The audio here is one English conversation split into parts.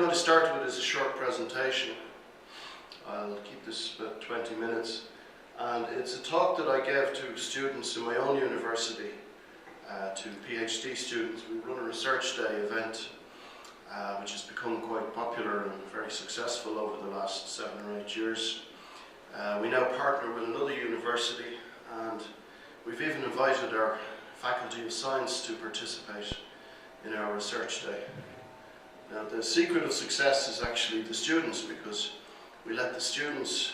going to start with is a short presentation. I'll keep this about 20 minutes. And it's a talk that I gave to students in my own university, to PhD students. We run a research day event, which has become quite popular and very successful over the last 7 or 8 years. We now partner with another university, and we've even invited our Faculty of Science to participate in our research day. Now, the secret of success is actually the students, because we let the students,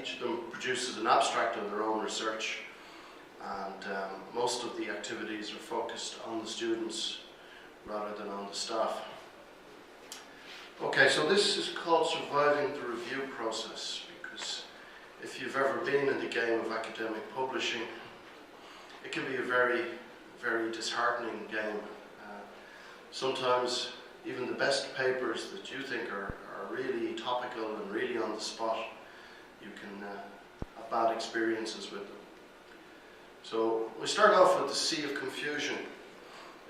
each of them produces an abstract of their own research, and most of the activities are focused on the students rather than on the staff. Okay, so this is called surviving the review process, because if you've ever been in the game of academic publishing, it can be a very, very disheartening game. Sometimes even the best papers that you think are really topical and really on the spot, you can have bad experiences with them. So we start off with the sea of confusion,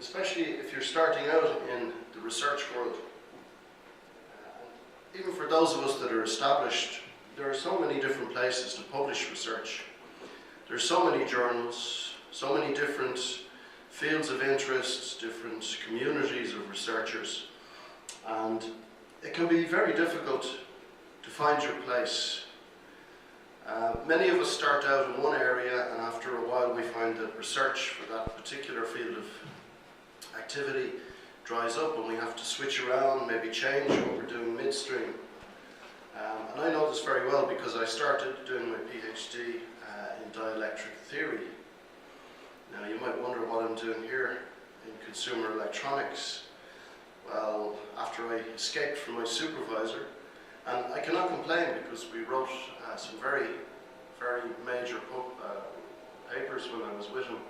especially if you're starting out in the research world. Even for those of us that are established, there are so many different places to publish research. There are so many journals, so many different fields of interest, different communities of researchers, and it can be very difficult to find your place. Many of us start out in one area, and after a while we find that research for that particular field of activity dries up, and we have to switch around, maybe change what we're doing midstream. And I know this very well because I started doing my PhD in dielectric theory. Now, you might wonder what I'm doing here in consumer electronics. Well, after I escaped from my supervisor, and I cannot complain because we wrote some very, very major papers when I was with him,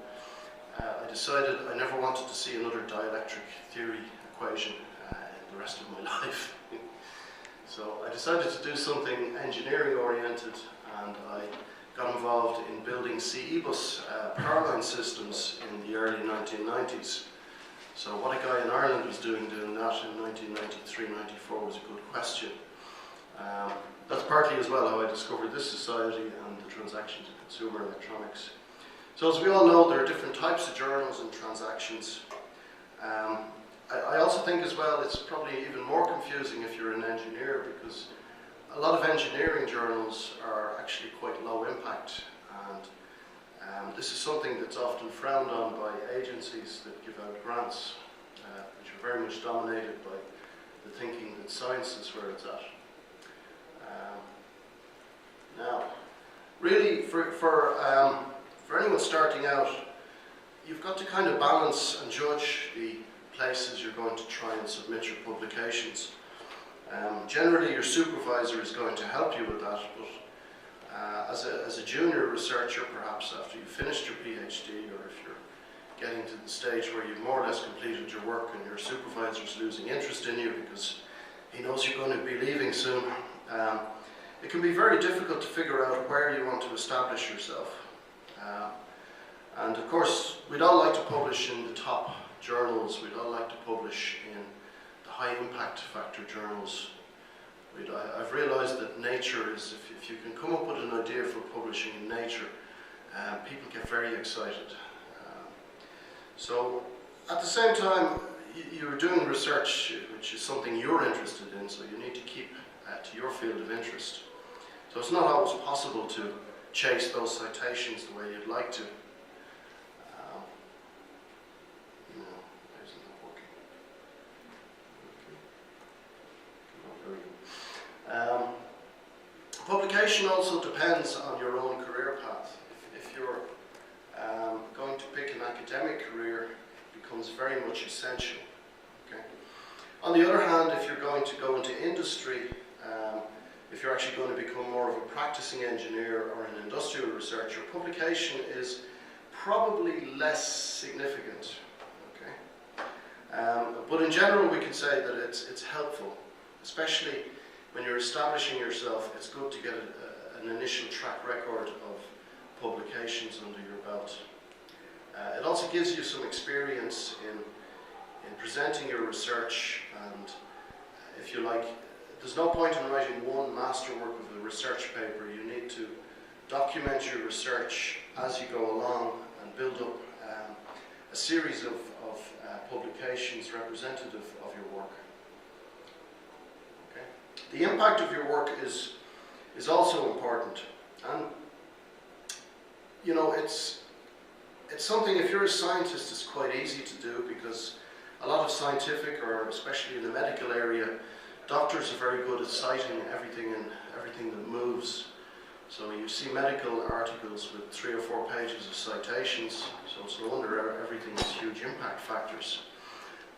I decided I never wanted to see another dielectric theory equation in the rest of my life. So I decided to do something engineering oriented, and I got involved in building CE-bus power line systems in the early 1990s. So what a guy in Ireland was doing that in 1993-94 was a good question. That's partly as well how I discovered this society and the transactions in consumer electronics. So as we all know, there are different types of journals and transactions. I also think as well it's probably even more confusing if you're an engineer, because a lot of engineering journals are actually quite low impact, and this is something that's often frowned on by agencies that give out grants, which are very much dominated by the thinking that science is where it's at. Now, really for anyone starting out, you've got to kind of balance and judge the places you're going to try and submit your publications. Generally, your supervisor is going to help you with that, but as a junior researcher, perhaps after you've finished your PhD, or if you're getting to the stage where you've more or less completed your work and your supervisor's losing interest in you because he knows you're going to be leaving soon, it can be very difficult to figure out where you want to establish yourself. And of course, we'd all like to publish in the top journals, we'd all like to publish in the high impact factor journals. I've realized that Nature is, if you can come up with an idea for publishing in Nature, people get very excited. So at the same time, you're doing research which is something you're interested in, so you need to keep to your field of interest. So it's not always possible to chase those citations the way you'd like to. No, isn't that working? Okay. Publication also depends on your own career path. If you're going to pick an academic career, it becomes very much essential. Okay? On the other hand, if you're going to go into industry, if you're actually going to become more of a practicing engineer or an industrial researcher, publication is probably less significant. Okay? But in general, we can say that it's helpful, especially when you're establishing yourself. It's good to get an initial track record of publications under your belt. It also gives you some experience in presenting your research, and if you like, there's no point in writing one masterwork of a research paper. You need to document your research as you go along and build up a series of publications representative of your work. Okay. The impact of your work is also important, and you know, it's something, if you're a scientist, it's quite easy to do, because a lot of scientific, or especially in the medical area, doctors are very good at citing everything that moves. So you see medical articles with 3 or 4 pages of citations, so it's no wonder everything has huge impact factors.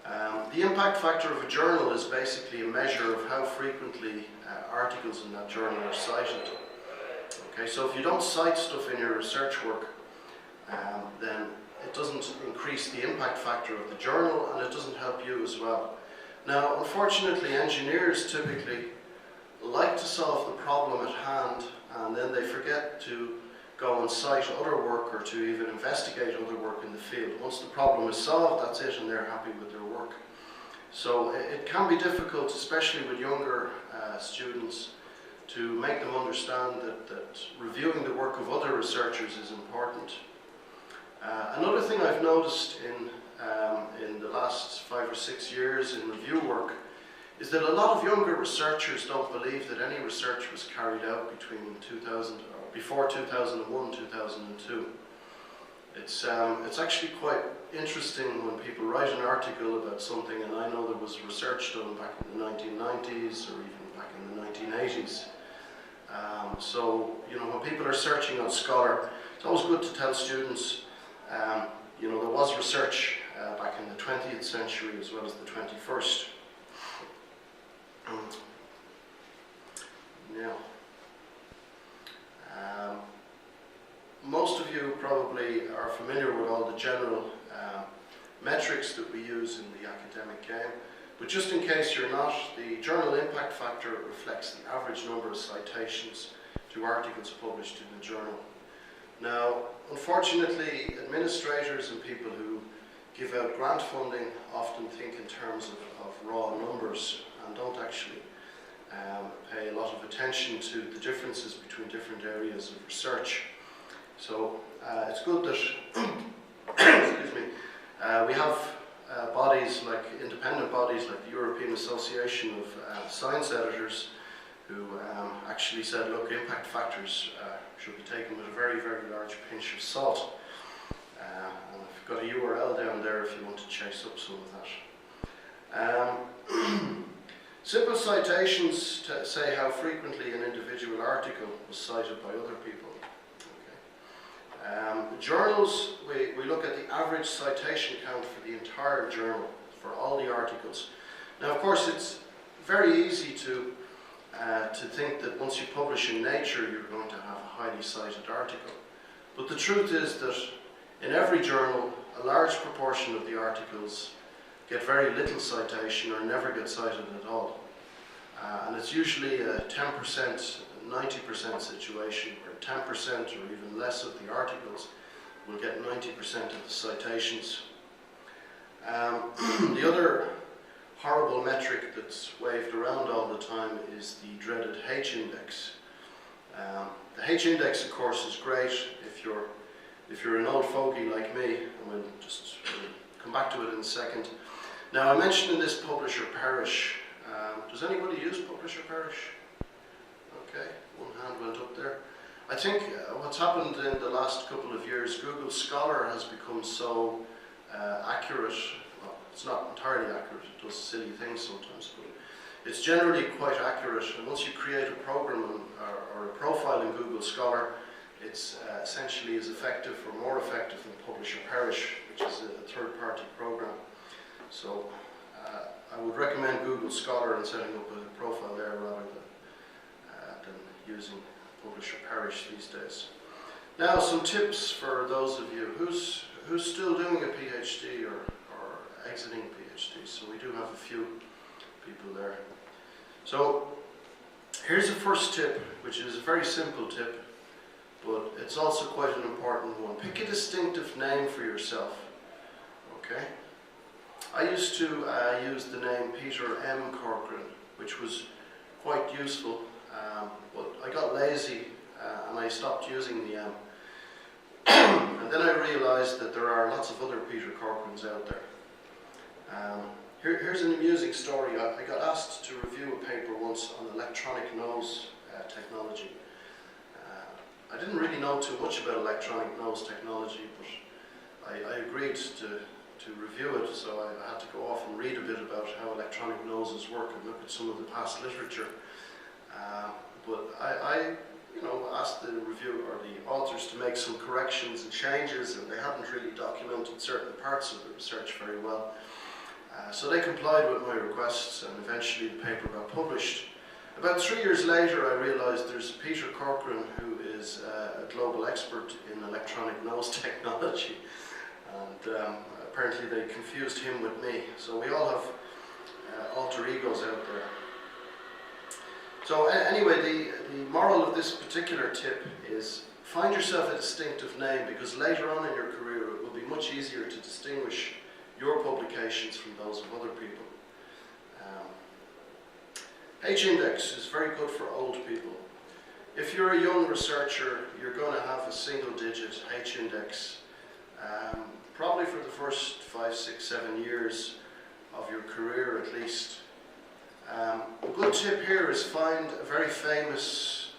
The impact factor of a journal is basically a measure of how frequently articles in that journal are cited. Okay, so if you don't cite stuff in your research work, then it doesn't increase the impact factor of the journal, and it doesn't help you as well. Now, unfortunately, engineers typically like to solve the problem at hand, and then they forget to go and cite other work, or to even investigate other work in the field. Once the problem is solved, that's it, and they're happy with their work. So it can be difficult, especially with younger students, to make them understand that reviewing the work of other researchers is important. Another thing I've noticed in the last 5 or 6 years in review work is that a lot of younger researchers don't believe that any research was carried out before 2001, 2002. It's actually quite interesting when people write an article about something, and I know there was research done back in the 1990s or even back in the 1980s. So, you know, when people are searching on Scholar, it's always good to tell students, you know, there was research back in the 20th century as well as the 21st. Now, most of you probably are familiar with all the general metrics that we use in the academic game, but just in case you're not, the journal impact factor reflects the average number of citations to articles published in the journal. Now, unfortunately, administrators and people who give out grant funding often think in terms of raw numbers and don't actually pay a lot of attention to the differences between different areas of research. So it's good that excuse me, we have bodies like independent bodies like the European Association of Science Editors, who actually said, look, impact factors should be taken with a very, very large pinch of salt. And I've got a URL down there if you want to chase up some of that. Simple citations to say how frequently an individual article was cited by other people. Okay. Journals, we look at the average citation count for the entire journal, for all the articles. Now, of course, it's very easy to think that once you publish in Nature, you're going to have a highly cited article. But the truth is that in every journal, a large proportion of the articles get very little citation or never get cited at all. And it's usually a 10%, 90% situation, where 10% or even less of the articles will get 90% of the citations. The other horrible metric that's waved around all the time is the dreaded H-index. The H-index, of course, is great if you're an old fogey like me, and we'll just come back to it in a second. Now, I mentioned in this Publisher Perish. Does anybody use Publisher Perish? Okay, one hand went up there. I think what's happened in the last couple of years, Google Scholar has become so accurate. Well, it's not entirely accurate, it does silly things sometimes, but it's generally quite accurate. And once you create a program or a profile in Google Scholar, it's essentially as effective or more effective than Publisher Perish, which is a third-party program. So I would recommend Google Scholar and setting up a profile there rather than using Publisher Perish these days. Now, some tips for those of you who's still doing a PhD or exiting PhD. So we do have a few people there. So here's the first tip, which is a very simple tip, but it's also quite an important one. Pick a distinctive name for yourself. Okay? I used to use the name Peter M. Corcoran. which was quite useful, but I got lazy and I stopped using the M. And then I realised that there are lots of other Peter Corcorans out there. Here's an amusing story. I got asked to review a paper once on electronic nose technology. I didn't really know too much about electronic nose technology, but I agreed to review it, so I had to go off and read a bit about how electronic noses work and look at some of the past literature. But I asked the reviewer or the authors to make some corrections and changes, and they hadn't really documented certain parts of the research very well. So they complied with my requests, and eventually the paper got published. About 3 years later, I realised there's Peter Corcoran, who is a global expert in electronic nose technology, and apparently they confused him with me. So we all have alter egos out there. So anyway, the moral of this particular tip is find yourself a distinctive name, because later on in your career it will be much easier to distinguish your publications from those of other people. H-index is very good for old people. If you're a young researcher, you're going to have a single-digit H-index, probably for the first 5, 6, 7 years of your career at least. A good tip here is find a very famous,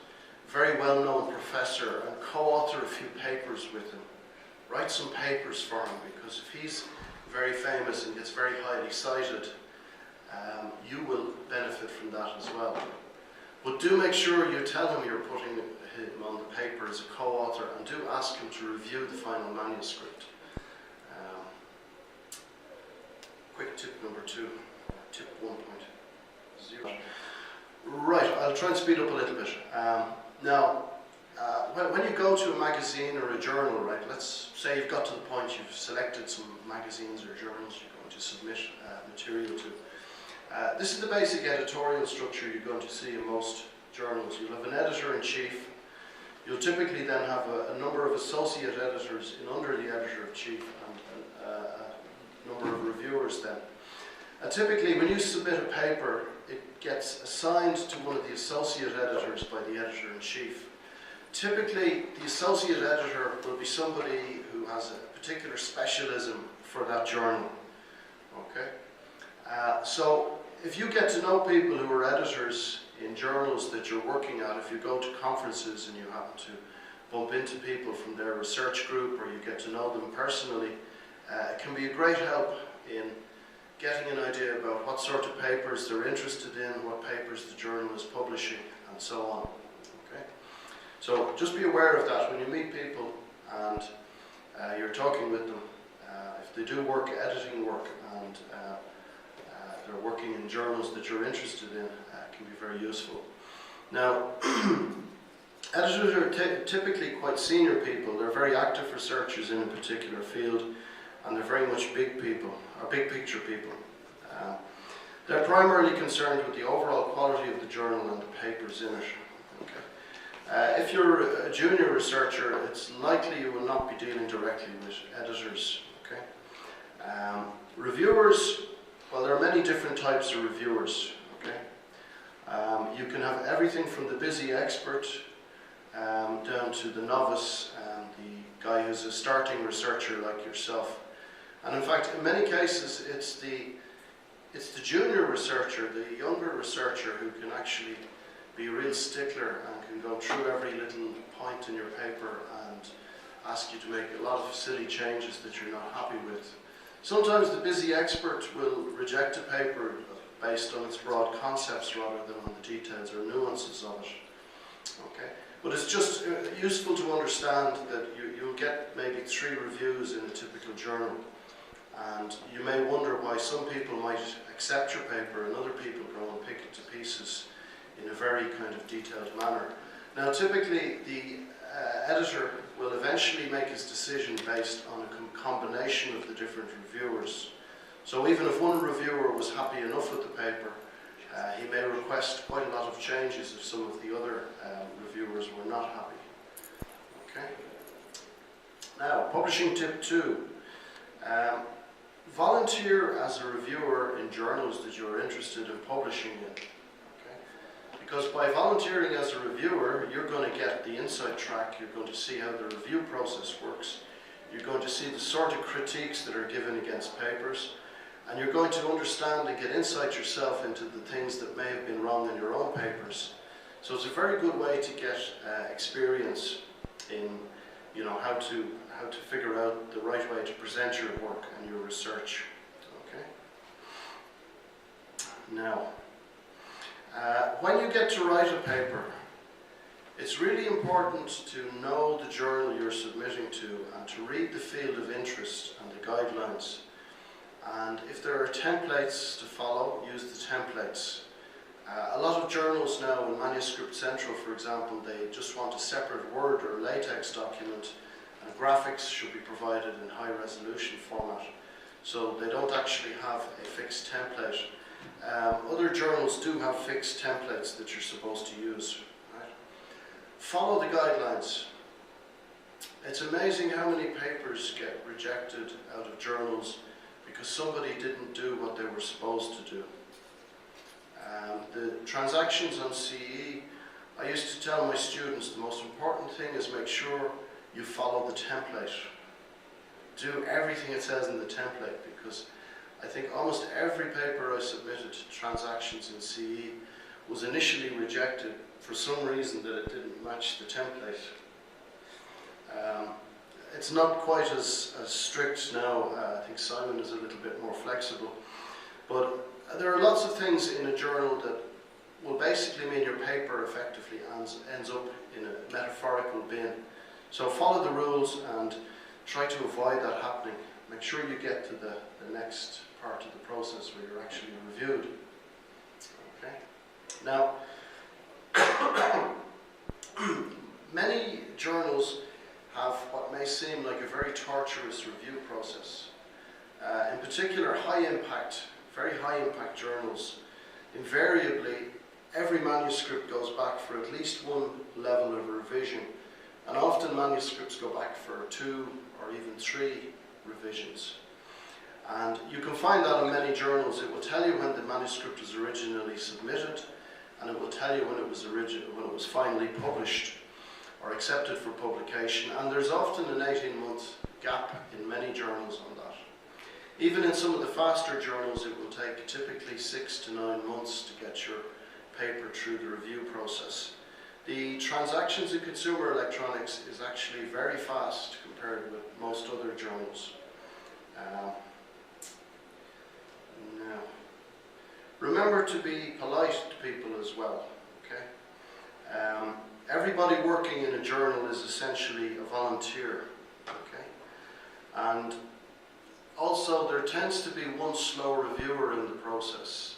very well-known professor and co-author a few papers with him. Write some papers for him, because if he's very famous and gets very highly cited, you will benefit from that as well. But do make sure you tell him you're putting him on the paper as a co-author, and do ask him to review the final manuscript. Quick tip number 2, tip 1.0. Right, I'll try and speed up a little bit. Now, when you go to a magazine or a journal, right, let's say you've got to the point you've selected some magazines or journals you're going to submit material to. This is the basic editorial structure you're going to see in most journals. You'll have an editor-in-chief. You'll typically then have a number of associate editors in under the editor-in-chief, and a number of reviewers then. And typically when you submit a paper, it gets assigned to one of the associate editors by the editor-in-chief. Typically, the associate editor will be somebody who has a particular specialism for that journal. Okay? So if you get to know people who are editors in journals that you're working at, if you go to conferences and you happen to bump into people from their research group, or you get to know them personally, it can be a great help in getting an idea about what sort of papers they're interested in, what papers the journal is publishing, and so on. Okay? So just be aware of that when you meet people and you're talking with them. If they do work, editing work, and they're working in journals that you're interested in, can be very useful. Now, editors are typically quite senior people. They're very active researchers in a particular field, and they're very much big people, or big picture people. They're primarily concerned with the overall quality of the journal and the papers in it. Okay. If you're a junior researcher, it's likely you will not be dealing directly with editors. Okay. Reviewers, well, there are many different types of reviewers. Okay. You can have everything from the busy expert down to the novice and the guy who's a starting researcher like yourself. And in fact, in many cases, it's the junior researcher, the younger researcher, who can actually be a real stickler and can go through every little point in your paper and ask you to make a lot of silly changes that you're not happy with. Sometimes the busy expert will reject a paper based on its broad concepts rather than on the details or nuances of it. Okay? But it's just useful to understand that you'll get maybe 3 reviews in a typical journal. And you may wonder why some people might accept your paper and other people go and pick it to pieces in a very kind of detailed manner. Now, typically the editor will eventually make his decision based on a combination of the different reviewers. So even if one reviewer was happy enough with the paper, he may request quite a lot of changes if some of the other reviewers were not happy. Okay. Now, publishing tip 2. Volunteer as a reviewer in journals that you're interested in publishing in. Because by volunteering as a reviewer, you're going to get the inside track, you're going to see how the review process works, you're going to see the sort of critiques that are given against papers, and you're going to understand and get insight yourself into the things that may have been wrong in your own papers. So it's a very good way to get experience in, how to figure out the right way to present your work and your research. Okay. Now, when you get to write a paper, it's really important to know the journal you're submitting to and to read the field of interest and the guidelines. And if there are templates to follow, use the templates. A lot of journals now, in Manuscript Central for example, they just want a separate Word or LaTeX document, and graphics should be provided in high resolution format. So they don't actually have a fixed template. Other journals do have fixed templates that you're supposed to use. Right? Follow the guidelines. It's amazing how many papers get rejected out of journals because somebody didn't do what they were supposed to do. The transactions on CE, I used to tell my students the most important thing is make sure you follow the template. Do everything it says in the template, because I think almost every paper I submitted to transactions in CE was initially rejected for some reason that it didn't match the template. It's not quite as strict now. I think Simon is a little bit more flexible. But there are lots of things in a journal that will basically mean your paper effectively ends up in a metaphorical bin. So follow the rules and try to avoid that happening. Make sure you get to the next part of the process where you're actually reviewed. Okay. Now, many journals have what may seem like a very torturous review process. In particular, very high impact journals, invariably every manuscript goes back for at least one level of revision, and often manuscripts go back for 2 or even 3 revisions. And you can find that in many journals. It will tell you when the manuscript was originally submitted, and it will tell you when it was finally published or accepted for publication, and there's often an 18-month gap in many journals on that. Even in some of the faster journals, it will take typically 6 to 9 months to get your paper through the review process. The transactions in consumer electronics is actually very fast compared with most other journals. Now, remember to be polite to people as well. Okay? Everybody working in a journal is essentially a volunteer. Okay? And also, there tends to be one slow reviewer in the process.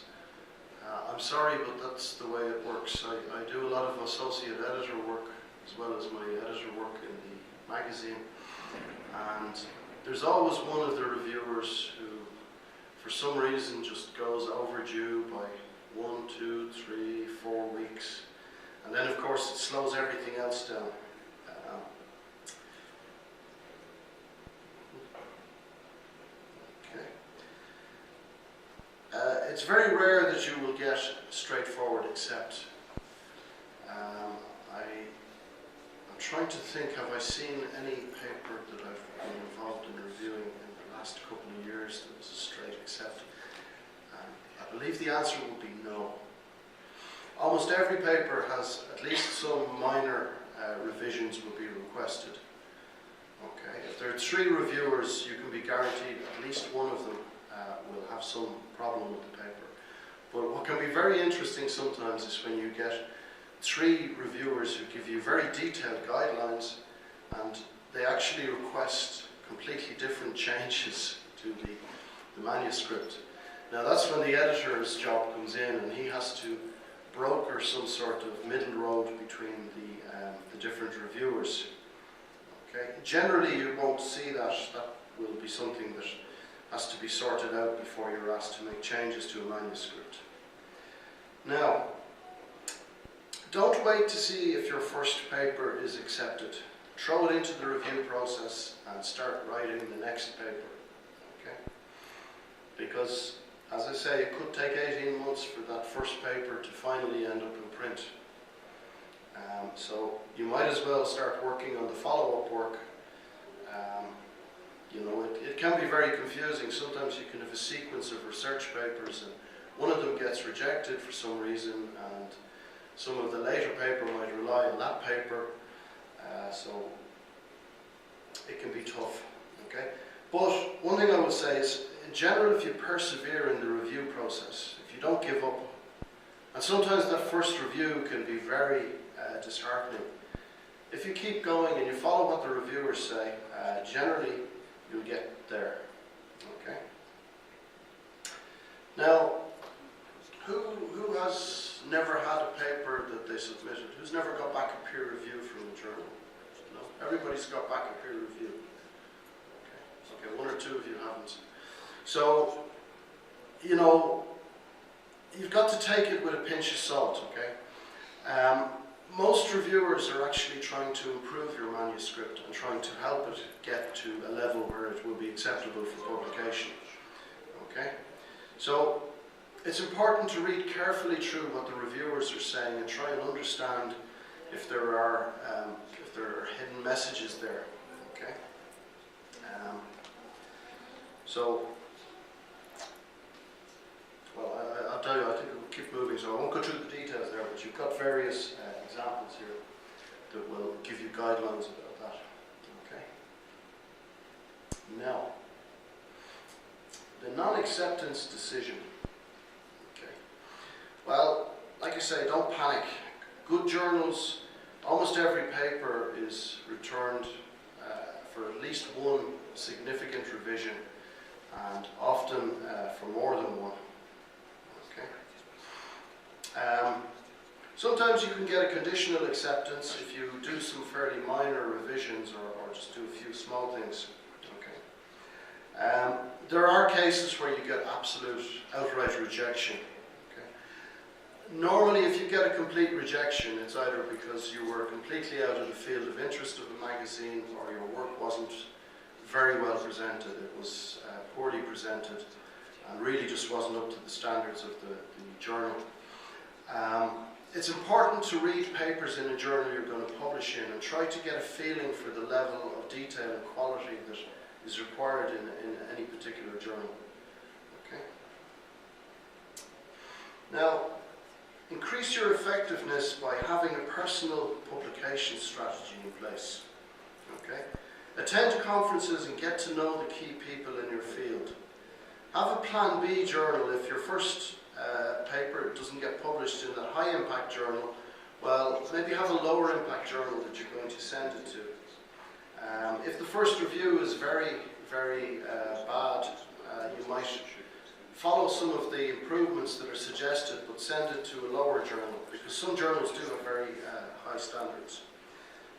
I'm sorry, but that's the way it works. I do a lot of associate editor work as well as my editor work in the magazine. And there's always one of the reviewers who, for some reason, just goes overdue by 1, 2, 3, 4 weeks. And then, of course, it slows everything else down. It's very rare that you will get straightforward accept. I'm trying to think, have I seen any paper that I've been involved in reviewing in the last couple of years that was a straight accept? I believe the answer would be no. Almost every paper has at least some minor revisions will be requested. Okay, if there are 3 reviewers, you can be guaranteed at least one of them will have some problem with the paper. But what can be very interesting sometimes is when you get 3 reviewers who give you very detailed guidelines and they actually request completely different changes to the manuscript. Now that's when the editor's job comes in and he has to broker some sort of middle road between the different reviewers. Okay. Generally you won't see that. That will be something that has to be sorted out before you're asked to make changes to a manuscript. Now, don't wait to see if your first paper is accepted. Throw it into the review process and start writing the next paper. Okay? Because as I say, it could take 18 months for that first paper to finally end up in print. So you might as well start working on the follow-up work. You know, it can be very confusing. Sometimes you can have a sequence of research papers and one of them gets rejected for some reason, and some of the later paper might rely on that paper. So it can be tough. Okay? But one thing I would say is, in general, if you persevere in the review process, if you don't give up, and sometimes that first review can be very disheartening. If you keep going and you follow what the reviewers say, generally you'll get there. Okay. Now, who has never had a paper that they submitted? Who's never got back a peer review from the journal? No, everybody's got back a peer review. Okay, one or two of you haven't. So, you know, you've got to take it with a pinch of salt. Okay. Most reviewers are actually trying to improve your manuscript and trying to help it get to a level where it will be acceptable for publication. Okay? So it's important to read carefully through what the reviewers are saying and try and understand if there are hidden messages there. Okay? Well, I'll tell you, I think we'll keep moving, so I won't go through the details there, but you've got various examples here that will give you guidelines about that. Okay. Now, the non-acceptance decision. Okay. Well, like I say, don't panic. Good journals, almost every paper is returned for at least one significant revision, and often for more than one. Sometimes you can get a conditional acceptance if you do some fairly minor revisions or just do a few small things. Okay. There are cases where you get absolute outright rejection. Okay. Normally, if you get a complete rejection, it's either because you were completely out of the field of interest of the magazine, or your work wasn't very well presented. It was poorly presented and really just wasn't up to the standards of the journal. It's important to read papers in a journal you're going to publish in and try to get a feeling for the level of detail and quality that is required in any particular journal. Okay. Now, increase your effectiveness by having a personal publication strategy in place. Okay. Attend conferences and get to know the key people in your field. Have a plan B journal if your first paper doesn't get published in that high impact journal. Well, maybe have a lower impact journal that you're going to send it to. If the first review is very, very bad, you might follow some of the improvements that are suggested, but send it to a lower journal, because some journals do have very high standards.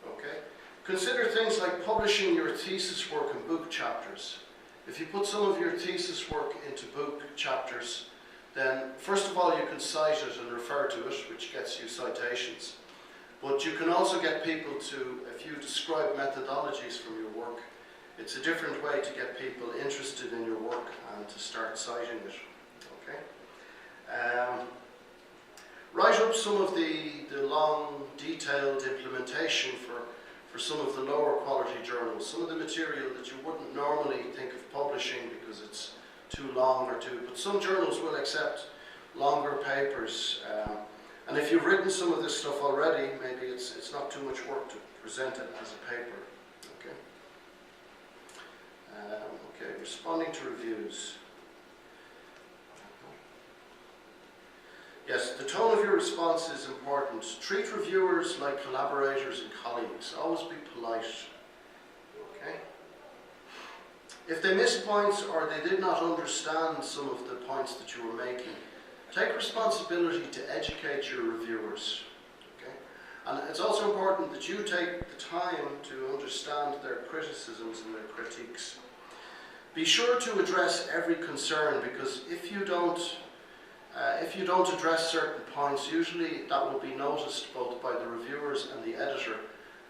Okay? Consider things like publishing your thesis work in book chapters. If you put some of your thesis work into book chapters, then first of all you can cite it and refer to it, which gets you citations. But you can also get people to, if you describe methodologies from your work, it's a different way to get people interested in your work and to start citing it. Okay? Write up some of the long, detailed implementation for some of the lower quality journals, some of the material that you wouldn't normally think of publishing because it's too long or too, but some journals will accept longer papers. And if you've written some of this stuff already, maybe it's not too much work to present it as a paper. Okay. Okay, responding to reviews. Yes, the tone of your response is important. Treat reviewers like collaborators and colleagues. Always be polite. Okay. If they missed points or they did not understand some of the points that you were making, take responsibility to educate your reviewers. Okay? And it's also important that you take the time to understand their criticisms and their critiques. Be sure to address every concern, because if you don't address certain points, usually that will be noticed both by the reviewers and the editor,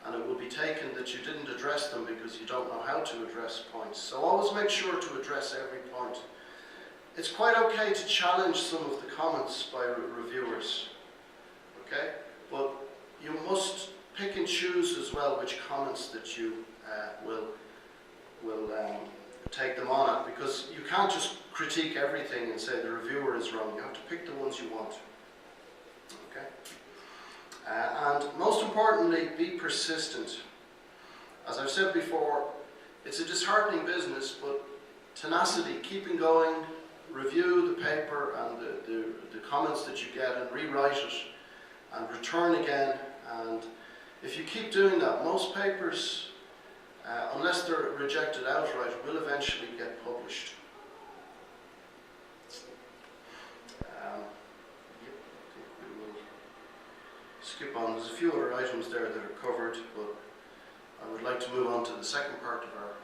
and it will be taken that you didn't address them because you don't know how to address points. So always make sure to address every point. it's quite okay to challenge some of the comments by reviewers, okay? But you must pick and choose as well which comments that you will take them on at, because you can't just critique everything and say the reviewer is wrong. You have to pick the ones you want, okay? And most importantly, be persistent. As I've said before, it's a disheartening business, but tenacity, keeping going, review the paper and the comments that you get and rewrite it and return again. And if you keep doing that, most papers, unless they're rejected outright, will eventually get published. We will skip on. There's a few other items there that are covered, but I would like to move on to the second part of our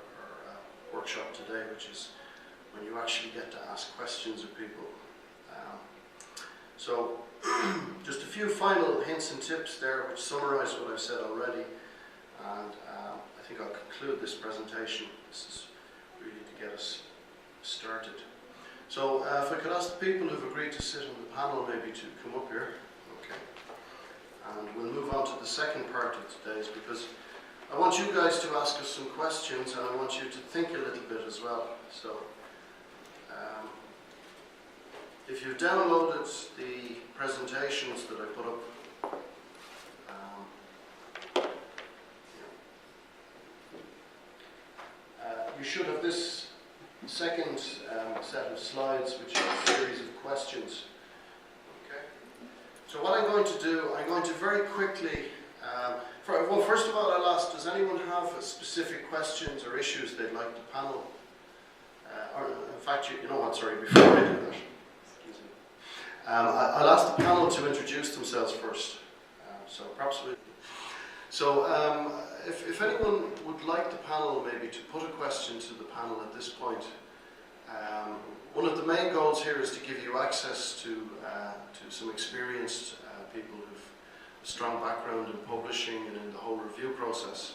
workshop today, which is when you actually get to ask questions of people. So just a few final hints and tips there which summarize what I've said already, and I think I'll conclude this presentation. This is really to get us started. So if I could ask the people who've agreed to sit on the panel maybe to come up here, okay, and we'll move on to the second part of today's, because I want you guys to ask us some questions and I want you to think a little bit as well. So if you've downloaded the presentations that I put up, you should have this second set of slides, which is a series of questions. Okay. So what I'm going to do, I'm going to very quickly, well, first of all, I'll ask, does anyone have specific questions or issues they'd like the panel, or in fact, you know what, sorry, before I do that, excuse me. I'll ask the panel to introduce themselves first. So perhaps if anyone would like the panel maybe to put a question to the panel at this point, one of the main goals here is to give you access to some experienced people who've a strong background in publishing and in the whole review process.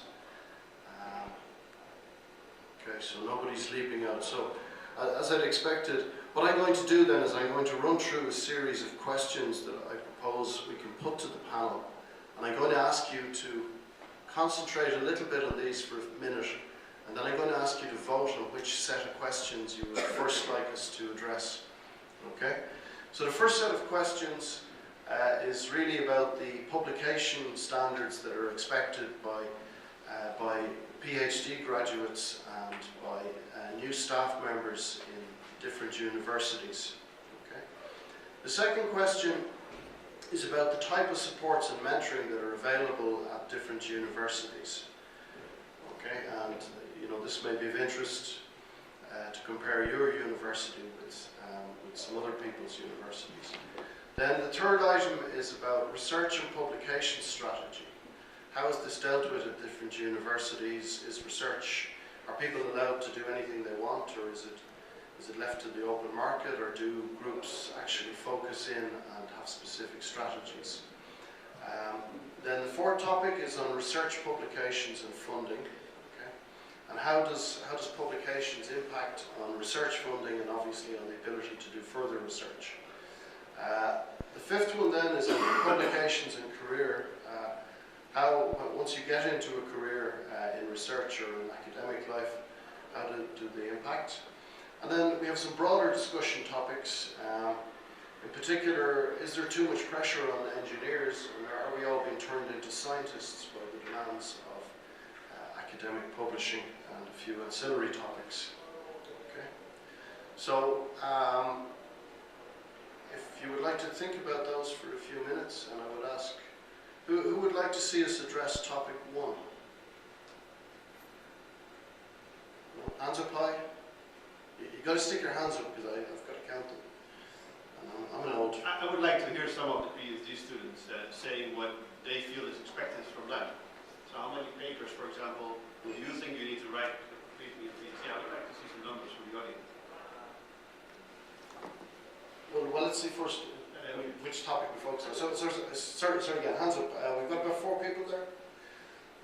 Okay, so nobody's leaping out. So as I'd expected, what I'm going to do then is I'm going to run through a series of questions that I propose we can put to the panel, and I'm going to ask you to concentrate a little bit on these for a minute, and then I'm going to ask you to vote on which set of questions you would first like us to address. Okay? So the first set of questions is really about the publication standards that are expected by PhD graduates and by new staff members in different universities. Okay? The second question is about the type of supports and mentoring that are available at different universities. Okay, and you know, this may be of interest to compare your university with some other people's universities. Then the third item is about research and publication strategy. How is this dealt with at different universities? Are people allowed to do anything they want, or is it left to the open market, or do groups actually focus in and have specific strategies? Then the fourth topic is on research publications and funding. Okay? And how does publications impact on research funding and obviously on the ability to do further research? The fifth one then is on publications and career. Once you get into a career in research or in academic life, how do they impact? And then we have some broader discussion topics. In particular, is there too much pressure on engineers, and are we all being turned into scientists by the demands of academic publishing, and a few ancillary topics. Okay. So, if you would like to think about those for a few minutes, and I would ask, who would like to see us address topic 1? Hands up high. You've got to stick your hands up because I've got to count them. I'm an old. I would like to hear some of the PhD students saying what they feel is expected from them. So how many papers, for example, do you think you need to write completely in PhD? I would like to see some numbers from the audience. Well, let's see first which topic we focus on. Sorry again, hands up. We've got about 4 people there.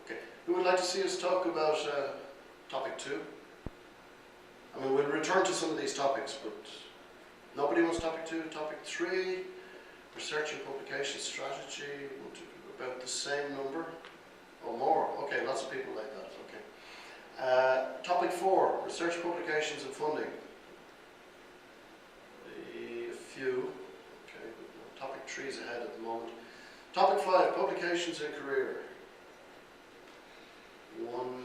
Okay. Who would like to see us talk about topic 2? I mean, we'll return to some of these topics, but Nobody wants topic 2. Topic 3, research and publication strategy, about the same number or more. Okay, lots of people like that. Okay. Topic 4, research publications and funding. A few. Okay. Topic 3 is ahead at the moment. Topic 5, publications and career. 1.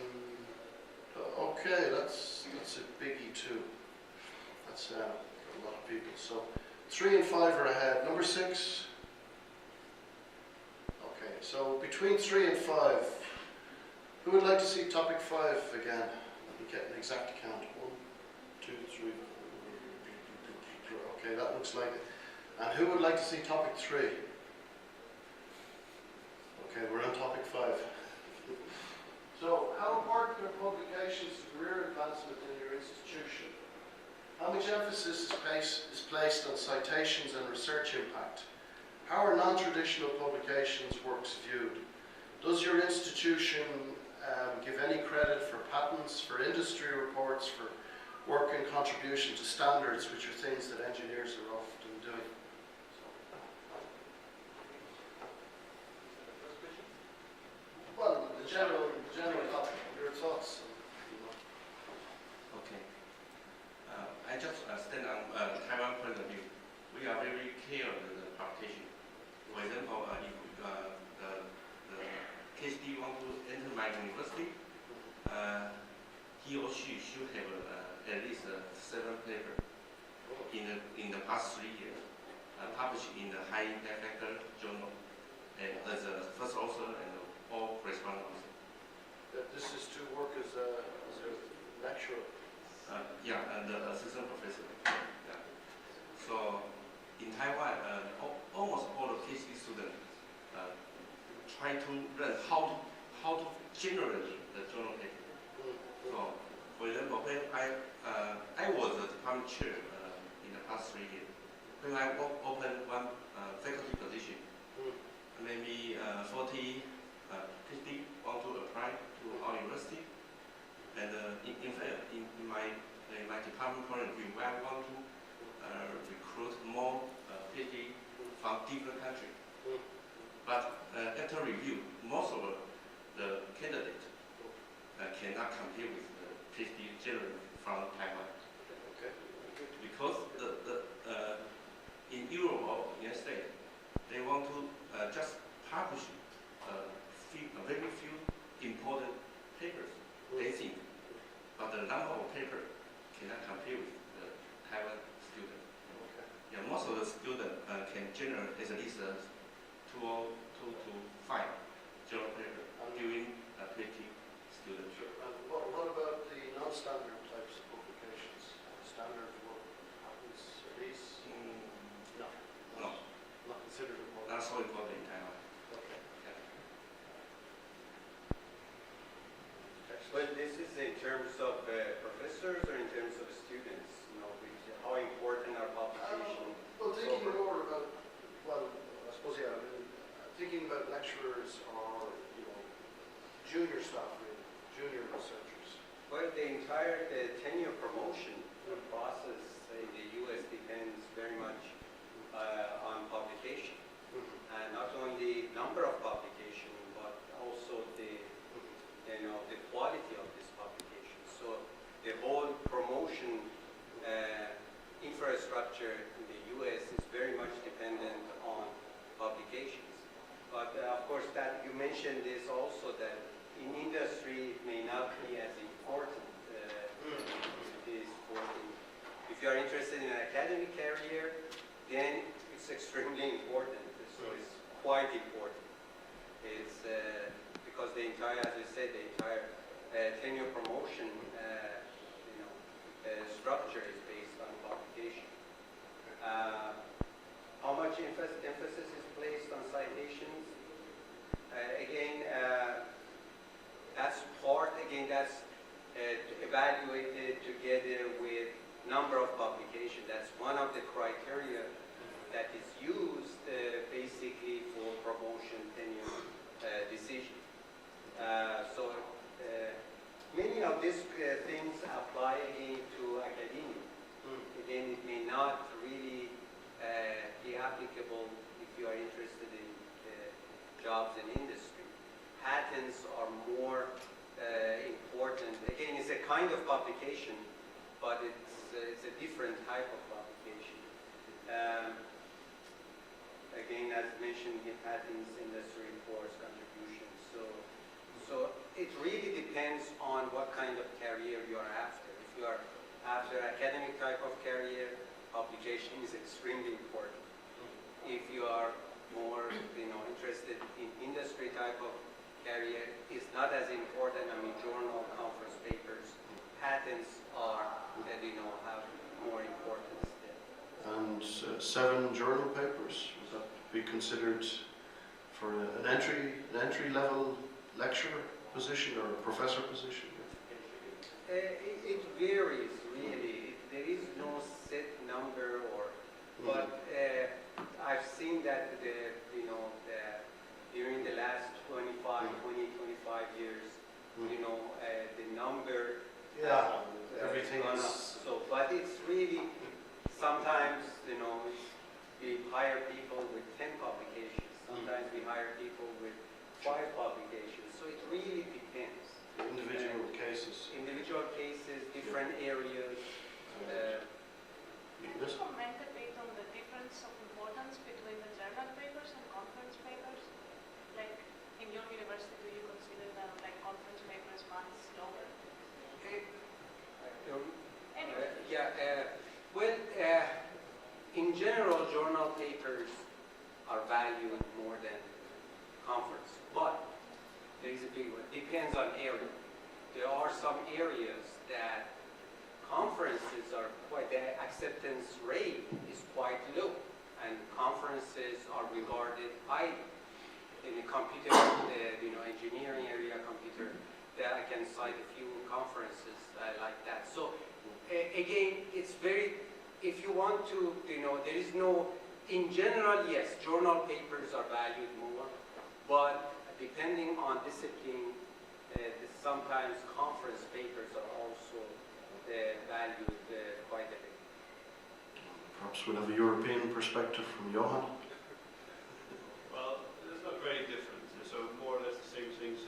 Okay, that's a biggie too. That's a lot of people. So 3 and 5 are ahead. Number 6. Okay, so between 3 and 5, who would like to see topic 5 again? Let me get an exact count. 1, 2, 3. Okay, that looks like it. And who would like to see topic 3? Okay, we're on topic 5. So, how important are publications to career advancement in your institution? How much emphasis is placed on citations and research impact? How are non-traditional publications works viewed? Does your institution give any credit for patents, for industry reports, for work and contribution to standards, which are things that engineers are often doing? Well, the general topic, your thoughts? Okay. I just stand on Taiwan point of view. We are very clear with the publication. For example, if the PhD want to enter my university, he or she should have at least 7 papers in the past 3 years, published in the high impact factor journal, and as a first author and all correspondent author. This is to work as a lecturer. Yeah, and the assistant professor. Yeah. So in Taiwan, almost all the PhD students try to learn how to generate the journal paper. So, for example, when I was the department chair in the past 3 years, when I opened one faculty position, maybe 40 PhD want to apply to our university. And in fact, in my department point of view, I want to recruit more PhD from different countries. But after review, most of the candidates cannot compare with the PhD generally from Taiwan. Okay. Because in Europe or United States, they want to just publish very few important papers, they think. But the number of papers cannot compare with the Taiwan student. Okay. Yeah, most of the students can generate at least 2 to 5 journal papers during a PhD student. Sure. And what about the non-standard types of publications? Standard work patents, release? No. Not considered important. Not so important in Taiwan. Okay. Well, this is in terms of professors or in terms of students? You know, how important are publications? Well, thinking more about, well, I suppose, yeah, I mean, thinking about lecturers or, junior staff, really, junior researchers. Well, the entire tenure promotion process in the U.S. depends very much on publication. And not only number of publication, but also the quality of this publication. So the whole promotion infrastructure in the U.S. is very much dependent on publications. But of course, that you mentioned this also, that in industry it may not be as important as it is if you are interested in an academic career, then it's extremely important. So it's quite important. It's because the entire, as I said, the entire tenure promotion structure is based on publication. How much emphasis is placed on citations? Again, that's evaluated together with number of publications. That's one of the criteria that is used basically for promotion tenure decision. So many of these things apply again to academia. Again, it may not really be applicable if you are interested in jobs and industry. Patents are more important. Again, it's a kind of publication, but it's a different type of publication. Again, as mentioned, patents, industry reports, contributions. So it really depends on what kind of career you are after. If you are after academic type of career, publication is extremely important. If you are more, interested in industry type of career, it's not as important. I mean, journal, conference papers, patents are, have more importance there. And 7 journal papers, would that be considered for an entry level lecturer position or a professor position? It varies really. There is no set number, but I've seen that during the last 25 years, the number. Yeah, everything gone up. is. So, but it's really sometimes we hire people with 10 publications. Sometimes we hire people with 5 publications. So it really depends. Individual cases. Individual cases, different areas. Yes? Comment a bit on the difference of importance between the journal papers and conference papers? Like in your university, do you consider that like conference papers much lower? In general, journal papers are valued more than conference, but there is a big one. Depends on area. There are some areas that conferences are the acceptance rate is quite low, and conferences are regarded highly. In the computer, engineering area, computer, that I can cite a few conferences like that. So again, it's very, if you want to, there is no, in general, yes, journal papers are valued more, but depending on discipline, sometimes conference papers are also valued quite a bit. Perhaps we'll have a European perspective from Johan. Well, it's not very different. So more or less the same things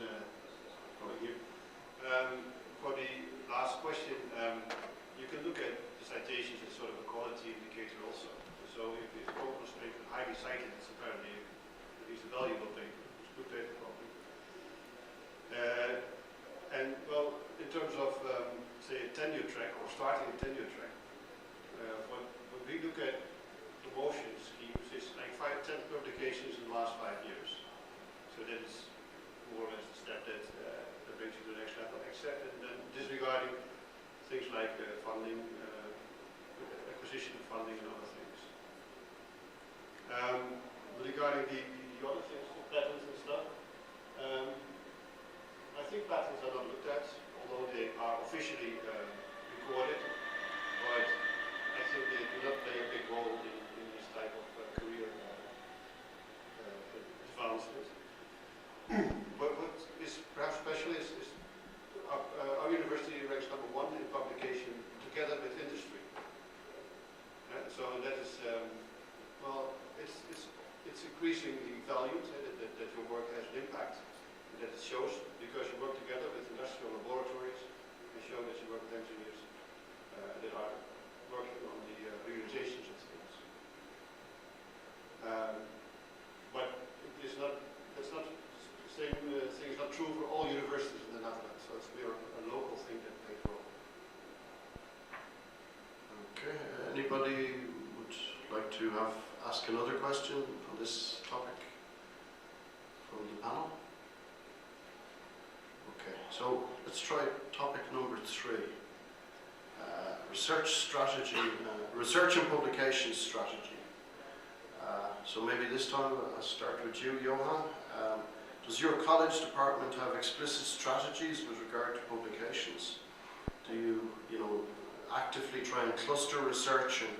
coming here. For the last question, you can look at the citations as sort of a quality indicator also. So if the Corcoran paper is highly cited, it's apparently at least a valuable paper. It's a good paper probably. And well, in terms of say a tenure track or starting a tenure track, when we look at promotion schemes, it's like 10 publications in the last 5 years. So that is more or less the step that brings you to the next level, except and then disregarding things like funding, acquisition of funding and other things. Regarding the other things, the patents and stuff, I think patents are not looked at, although they are officially recorded, but I think they do not play a big role in this type of career advancement. But what is perhaps special is our university ranks #1 in publication together with industry. So that is, well, it's increasingly valued that your work has an impact, and that it shows because you work together with industrial laboratories and show that you work with engineers that are working on the realizations of things. But it is not. That's not the same thing. Is not true for all universities in the Netherlands. So it's mere a local thing that plays a role. Okay, anybody would like to ask another question on this topic from the panel? Okay, so let's try topic number 3. Research strategy, research and publication strategy. So maybe this time I'll start with you, Johan. Does your college department have explicit strategies with regard to publications? Do you, actively try and cluster research and,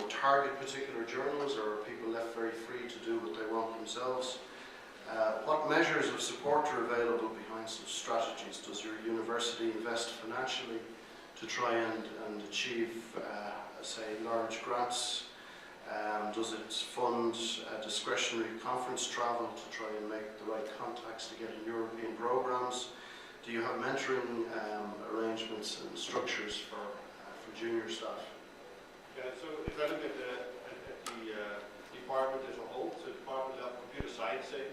target particular journals, or are people left very free to do what they want themselves? What measures of support are available behind such strategies? Does your university invest financially to try and achieve, say, large grants? Does it fund discretionary conference travel to try and make the right contacts to get in European programs? Do you have mentoring arrangements and structures for junior staff? Yeah, so if I look at the department as a whole, so the Department of Computer Science, say,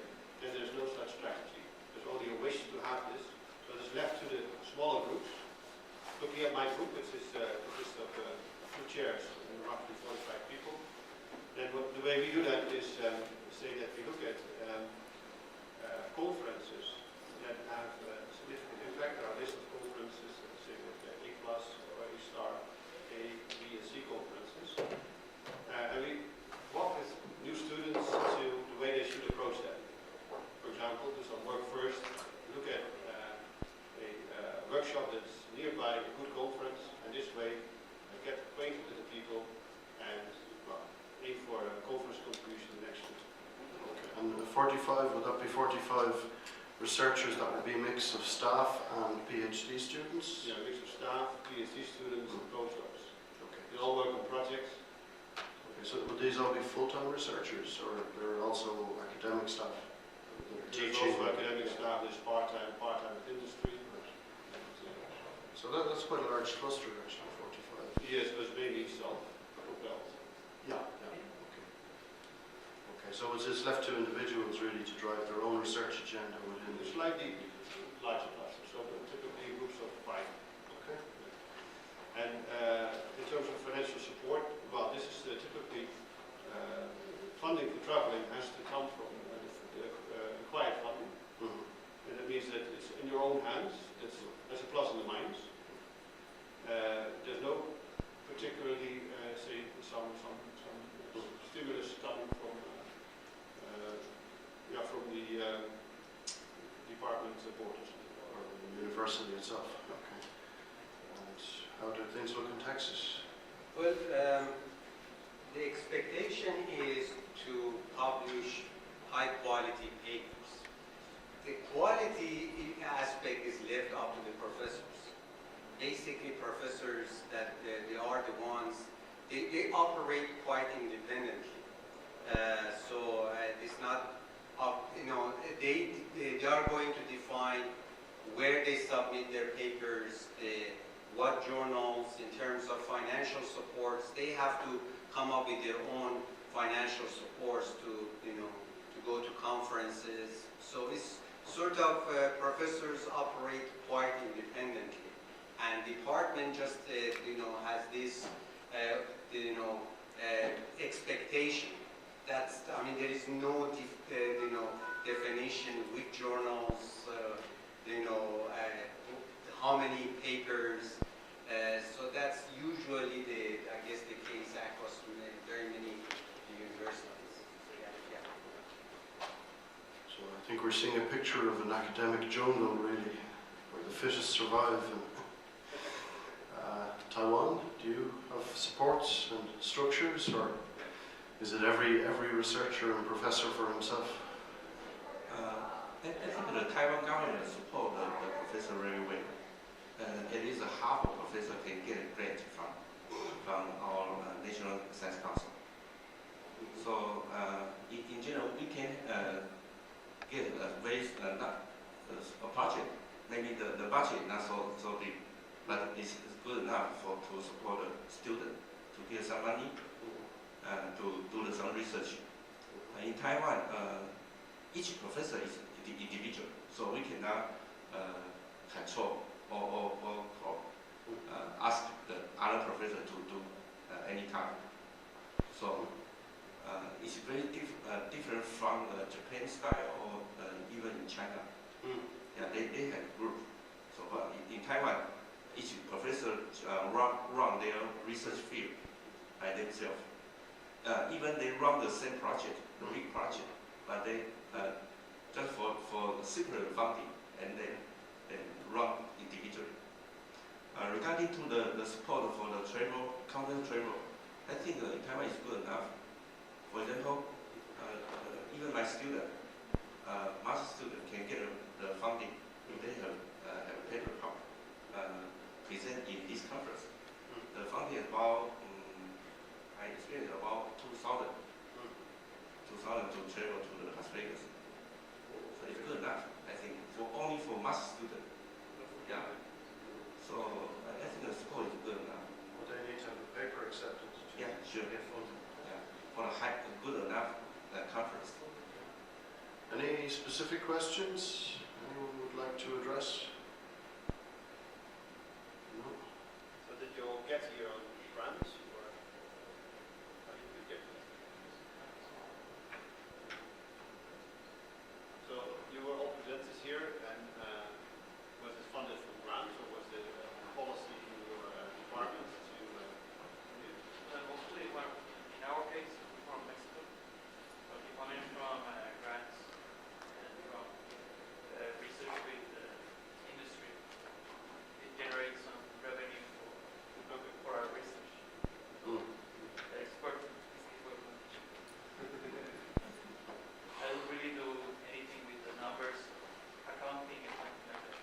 then there's no such strategy. There's only a wish to have this. So it's left to the smaller groups. Looking at my group, which consists of 2 chairs and roughly 45 people. Then the way we do that is say that we look at conferences that have significant impact. Our list of conferences, say with A+, or A star, A, B, and C conferences. And we walk with new students to the way they should approach that. For example, do some work first, look at a workshop that's nearby, a good conference, and this way get acquainted with the people and aim for a conference contribution next year. Okay. And 45, would that be 45 researchers? That would be a mix of staff and PhD students? Yeah, a mix of staff, PhD students, and postdocs. Okay. They all work on projects. Okay, so would these all be full-time researchers, or there are also academic staff that are There's teaching? also academic staff, there's part-time with industry. So that's quite a large cluster, actually, 45. Yes, but maybe self-propelled. Yeah, okay. Okay, so it's left to individuals really to drive their own research agenda within It's slightly larger classes, so typically groups of 5. Okay. And in terms of financial support, well, this is typically funding for traveling has to come from the required funding. Mm-hmm. And that means that it's in your own hands. That's a plus and a minus. There's no particularly, say, some stimulus coming from the department borders. Or the university itself. Okay. And how do things look in Texas? Well, the expectation is to publish high-quality papers. The quality aspect is left up to the professors. Basically, professors that they are the ones, they operate quite independently. So it's not up, they are going to define where they submit their papers, what journals, in terms of financial supports. They have to come up with their own financial supports to go to conferences. So it's sort of professors operate quite independently, and department just has this expectation. There is no definition which journals, how many papers. So that's usually the case across very many universities. Yeah. So I think we're seeing a picture of an academic jungle, really, where the fittest survive. Taiwan, do you have supports and structures, or is it every researcher and professor for himself? I think the Taiwan government support the professor very well. At least half of professor can get a grant from our National Science Council. So in general, we can get a project. Maybe the budget not so big, but it's good enough to support a student to get some money to do some research. In Taiwan, each professor is individual, so we cannot control or ask the other professor to do any time. So it's very different from Japan style or even in China. Yeah, they have group. So but in Taiwan, each professor run their research field by themselves. Even they run the same project, the big project, but they just for separate funding, and then run individually. Regarding to the support for the conference travel, I think in Taiwan is good enough. For example, even my student, master student can get the funding if they have paper present in this conference. The funding is about, I experienced about 2,000 to travel to the Las Vegas. So it's good enough, I think, for only for math students. Yeah. So I think the score is good enough. Well, they need to have a paper accepted to Yeah, sure. get funded. Yeah. For a good enough conference. Any specific questions anyone would like to address? No? So did you all get here on grants, or how did you get here? So you were all presenters here, and was it funded from grants, or was it a policy in your department to Mostly, well, in our case, from Mexico, but the funding from grants and from research with industry, it generates some revenue for our research. The expert is equivalent. I don't really do anything with the numbers, accounting, and something like that.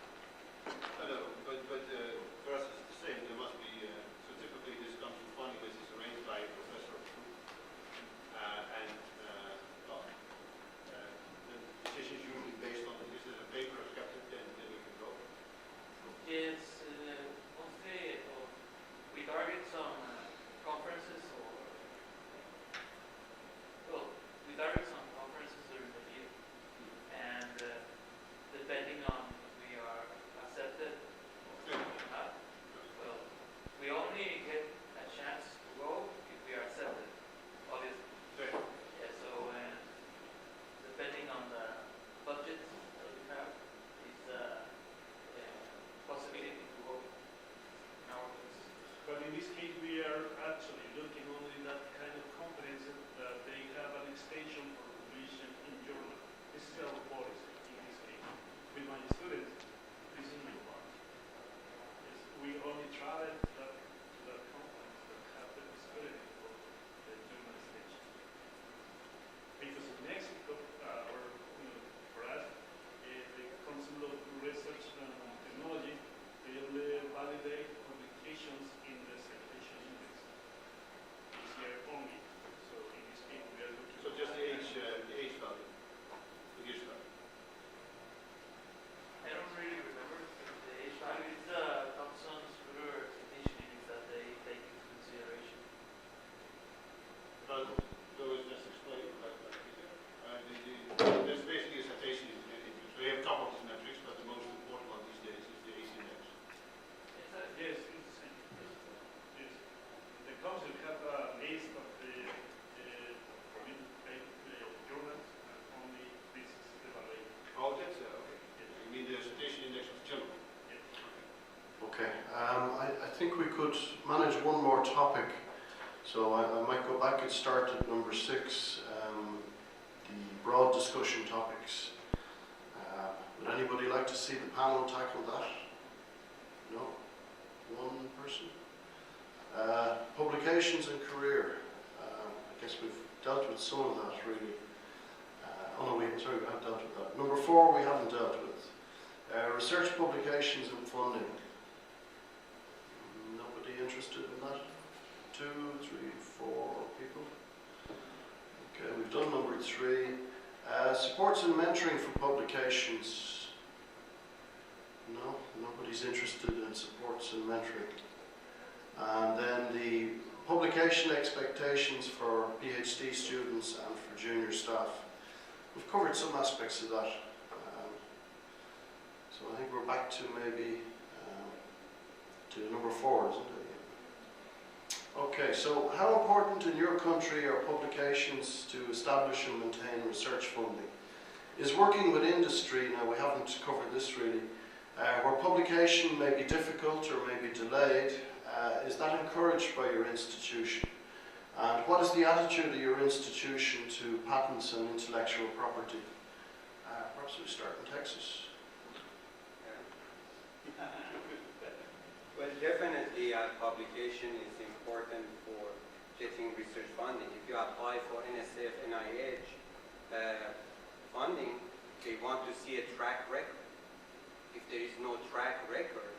I know, but for us it's the same. There must be, so typically this comes from funding which is arranged by a professor. The decision is usually based on, is there a paper accepted, then we can go. Yes, mostly we target some conferences we target some conferences during the year, and depending on if we are accepted or not, well, we only get a chance to go if we are accepted, obviously. Okay. Yeah, so depending on the budget that we have, it's a possibility to go in our case. But in this case, we are actually looking only at that kind of conferences that they have an extension for publication in journal. This is our policy in this case. With my students, this is my part. Yes, we only travel to that conference that have the possibility for the journal extension. Because in Mexico, for us, the Council of Research and Technology, they only validate publications in the citation index. This year only. So in this case, we are looking. So just the age value, the years value. I don't really remember the age value. It's the Thompson's Ruler citation index that they take into consideration. But those just explain there's basically a citation index. So you have a couple of these metrics, but the most important one these days is the age index. Yes, it's the same. Yes. The council have a list of the permitted journals, and only this is evaluated. Oh, that's okay. You mean the citation index of the journal? Okay, I think we could manage one more topic. So I might go back and start at number 6, the broad discussion topics. Would anybody like to see the panel tackle that? No? One person? Publications and career. I guess we've dealt with some of that really. We have dealt with that. Number 4 we haven't dealt with. Research publications and funding. Nobody interested in that? 2, 3, 4 people. Okay, we've done number 3. Supports and mentoring for publications. No, nobody's interested in supports and mentoring. And then the publication expectations for PhD students and for junior staff. We've covered some aspects of that. So I think we're back to maybe to number 4, isn't it? Okay, so how important in your country are publications to establish and maintain research funding? Is working with industry, now we haven't covered this really, where publication may be difficult or may be delayed, is that encouraged by your institution? And what is the attitude of your institution to patents and intellectual property? Perhaps we start in Texas. Well, definitely publication is important for getting research funding. If you apply for NSF, NIH funding, they want to see a track record. If there is no track record,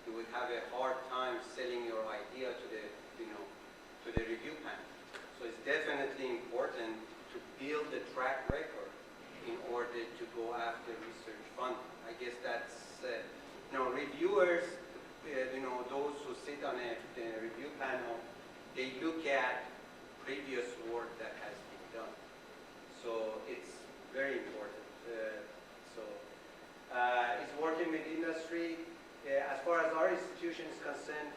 you would have a hard time selling your idea to the, to the review panel. So it's definitely important to build a track record in order to go after research funding. I guess that's, reviewers, those who sit on a review panel, they look at previous work that has been done. So it's very important. It's working with industry. As far as our institution is concerned,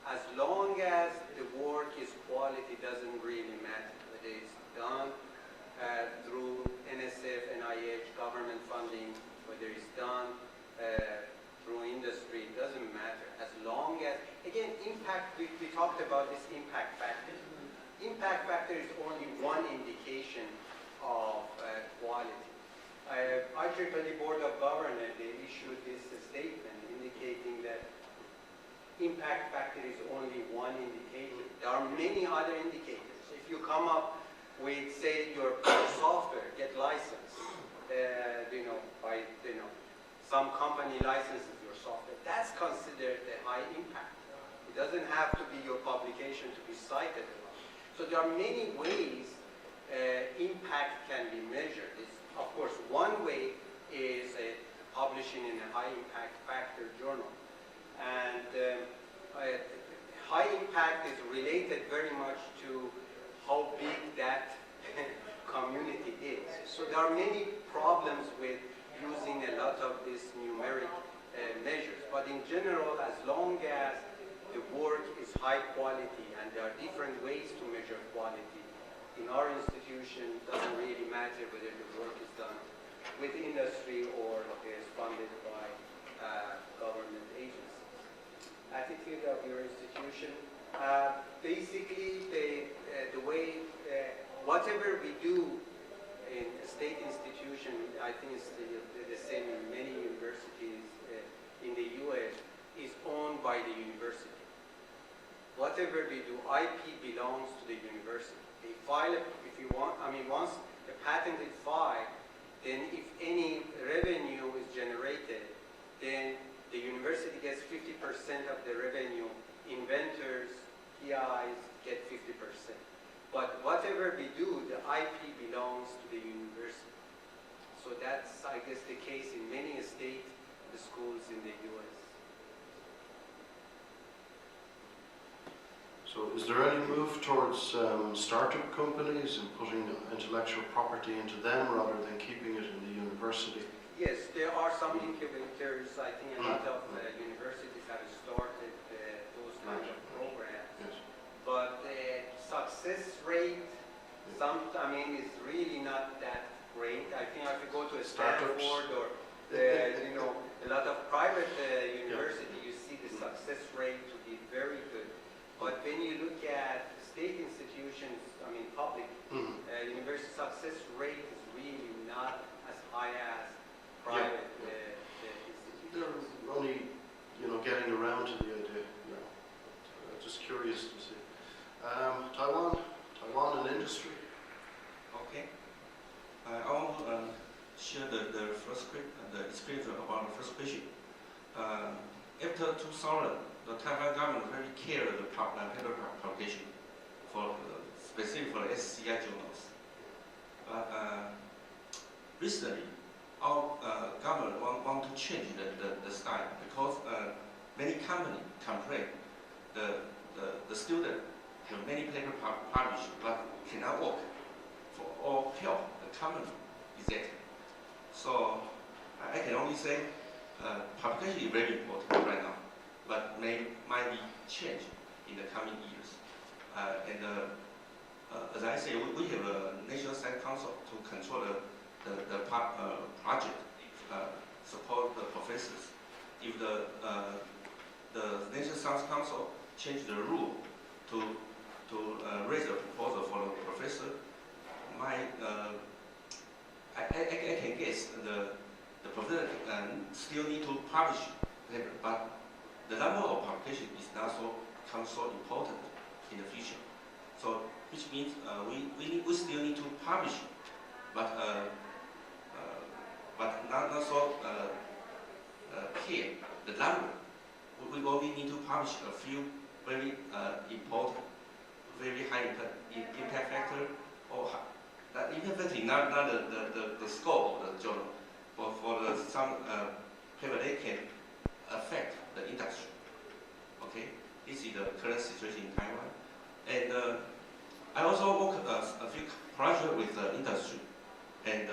as long as the work is quality, doesn't really matter whether it's done through NSF, NIH, government funding, whether it's done through industry, it doesn't matter. As long as, again, impact, we talked about this impact factor. Impact factor is only one indication of quality. IEEE Board of Governors, they issued this statement indicating that impact factor is only one indicator. There are many other indicators. If you come up with, say, your software, get licensed, by, some company licenses your software, that's considered a high impact. It doesn't have to be your publication to be cited. So there are many ways impact can be measured. Of course, one way is publishing in a high impact factor journal. And high impact is related very much to how big that community is. So there are many problems with using a lot of these numeric measures. But in general, as long as the work is high quality and there are different ways to measure quality, in our institution, it doesn't really matter whether the work is done with industry or is funded by government agencies. Attitude of your institution. Basically, the way, whatever we do in a state institution, I think it's the same in many universities in the US, is owned by the university. Whatever we do, IP belongs to the university. They file it, if you want, once the patent is filed, then if any revenue is generated, then the university gets 50% of the revenue, inventors, PIs get 50%. But whatever we do, the IP belongs to the university. So that's, I guess, the case in many state schools in the US. So is there any move towards startup companies and putting intellectual property into them rather than keeping it in the university? Yes, there are some incubators. I think a lot of universities have started those kind of programs. Yes. But the success rate, is really not that great. I think if you go to a Startups. Stanford or a lot of private university, you see the success rate to be very good. But when you look at state institutions, public university, success rate is really not as high as private institutions. They're only, getting around to the idea. Just curious to see. Taiwan and industry. Okay. I want to share the experience about the first question. After 2000, the Taiwan government very cared the paper publication specifically for the SCI journals. But recently, our government want to change the style because many companies complain the student have many paper published but cannot work for all help the company is that. So I can only say publication is very important right now, but might be changed in the coming years. As I say, we have a National Science Council to control the project, support the professors. If the National Science Council change the rule to raise a proposal for the professor, I can guess the professor still need to publish paper, but the number of publication is not so important in the future. So, which means we still need to publish, but not so care the number we only need to publish a few very important, very high impact factor, or impact factor, not the scope of the journal, but for some paper they can affect the industry. Okay, this is the current situation in Taiwan, and I also work a few projects with the industry, and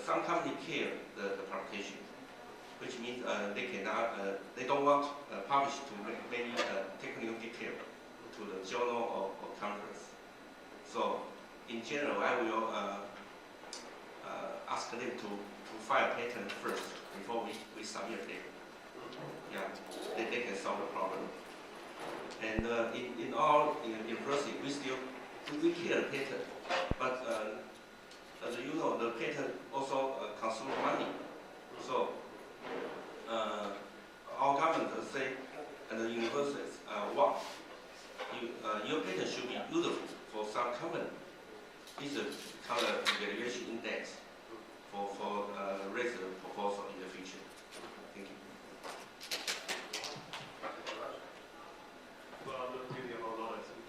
some company care the publication, which means they cannot, they don't want publish to many technical detail to the journal or conference. So in general, I will ask them to file patent first before we submit paper. Yeah, they can solve the problem. And in our university, we care patent, but as you know, the patent also consume money. So our government say, and the universities, your patent should be useful for some company. This is called a valuation index for raise the proposal in the future. Thank you. Well, I'm not really a whole lot, I think.